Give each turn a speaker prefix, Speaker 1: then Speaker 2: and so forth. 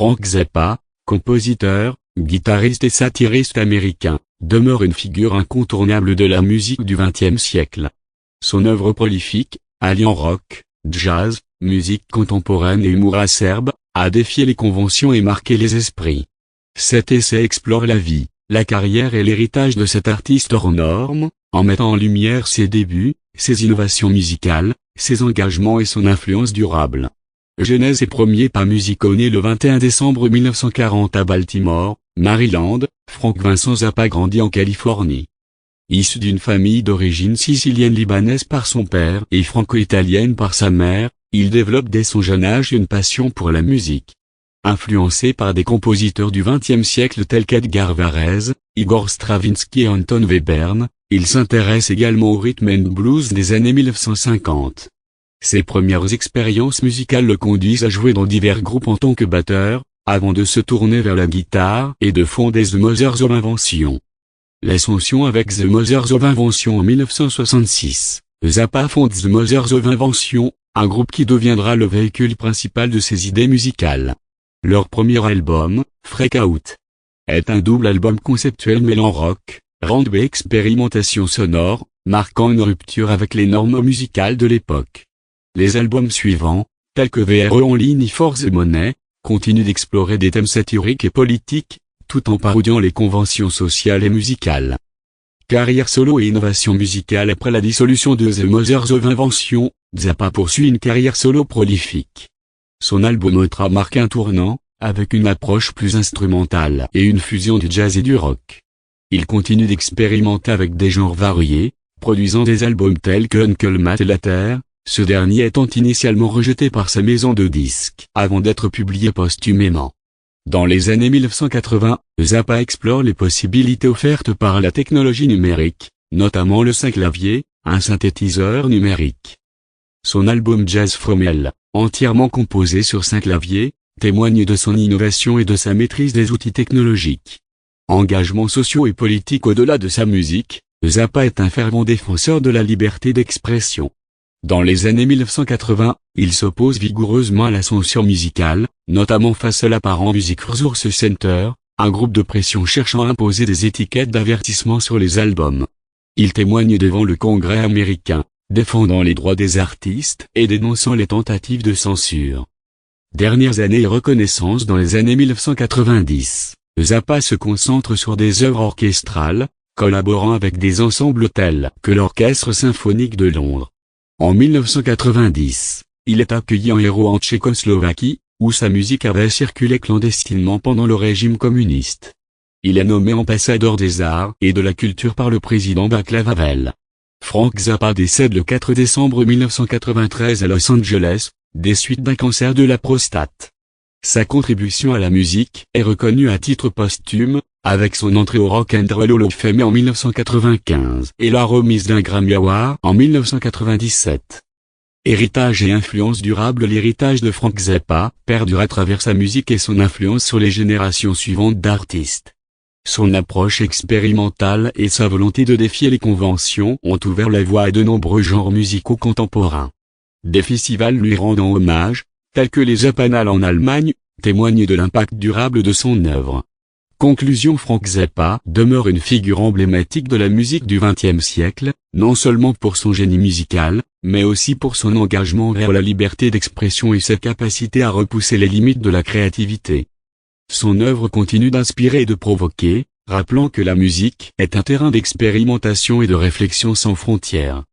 Speaker 1: Frank Zappa, compositeur, guitariste et satiriste américain, demeure une figure incontournable de la musique du XXe siècle. Son œuvre prolifique, alliant rock, jazz, musique contemporaine et humour acerbe, a défié les conventions et marqué les esprits. Cet essai explore la vie, la carrière et l'héritage de cet artiste hors norme, en mettant en lumière ses débuts, ses innovations musicales, ses engagements et son influence durable. Genèse et premier pas musicaux. Né le 21 décembre 1940 à Baltimore, Maryland, Frank Vincent Zappa grandit en Californie. Issu d'une famille d'origine sicilienne-libanaise par son père et franco-italienne par sa mère, il développe dès son jeune âge une passion pour la musique. Influencé par des compositeurs du XXe siècle tels qu'Edgar Varèse, Igor Stravinsky et Anton Webern, il s'intéresse également au rhythm and blues des années 1950. Ses premières expériences musicales le conduisent à jouer dans divers groupes en tant que batteur, avant de se tourner vers la guitare et de fonder The Mothers of Invention. L'ascension avec The Mothers of Invention en 1966, Zappa fonde The Mothers of Invention, un groupe qui deviendra le véhicule principal de ses idées musicales. Leur premier album, Freak Out, est un double album conceptuel mêlant rock, R&B et expérimentation sonore, marquant une rupture avec les normes musicales de l'époque. Les albums suivants, tels que VRE Only for the Money, continuent d'explorer des thèmes satiriques et politiques, tout en parodiant les conventions sociales et musicales. Carrière solo et innovation musicale. Après la dissolution de The Mothers of Invention, Zappa poursuit une carrière solo prolifique. Son album Otra marque un tournant, avec une approche plus instrumentale et une fusion du jazz et du rock. Il continue d'expérimenter avec des genres variés, produisant des albums tels que Uncle Matt et La Terre, ce dernier étant initialement rejeté par sa maison de disques avant d'être publié posthumément. Dans les années 1980, Zappa explore les possibilités offertes par la technologie numérique, notamment le synclavier, un synthétiseur numérique. Son album Jazz From Hell, entièrement composé sur synclavier, témoigne de son innovation et de sa maîtrise des outils technologiques. Engagements sociaux et politiques. Au-delà de sa musique, Zappa est un fervent défenseur de la liberté d'expression. Dans les années 1980, il s'oppose vigoureusement à la censure musicale, notamment face à l'apparent Music Resource Center, un groupe de pression cherchant à imposer des étiquettes d'avertissement sur les albums. Il témoigne devant le Congrès américain, défendant les droits des artistes et dénonçant les tentatives de censure. Dernières années et reconnaissance. Dans les années 1990, Zappa se concentre sur des œuvres orchestrales, collaborant avec des ensembles tels que l'Orchestre symphonique de Londres. En 1990, il est accueilli en héros en Tchécoslovaquie, où sa musique avait circulé clandestinement pendant le régime communiste. Il est nommé ambassadeur des arts et de la culture par le président Václav Havel. Frank Zappa décède le 4 décembre 1993 à Los Angeles, des suites d'un cancer de la prostate. Sa contribution à la musique est reconnue à titre posthume, avec son entrée au Rock and Roll Hall of Fame en 1995 et la remise d'un Grammy Award en 1997. Héritage et influence durable. L'héritage de Frank Zappa perdure à travers sa musique et son influence sur les générations suivantes d'artistes. Son approche expérimentale et sa volonté de défier les conventions ont ouvert la voie à de nombreux genres musicaux contemporains. Des festivals lui rendant hommage, tels que les Zappanale en Allemagne, témoignent de l'impact durable de son œuvre. Conclusion. Frank Zappa demeure une figure emblématique de la musique du XXe siècle, non seulement pour son génie musical, mais aussi pour son engagement vers la liberté d'expression et sa capacité à repousser les limites de la créativité. Son œuvre continue d'inspirer et de provoquer, rappelant que la musique est un terrain d'expérimentation et de réflexion sans frontières.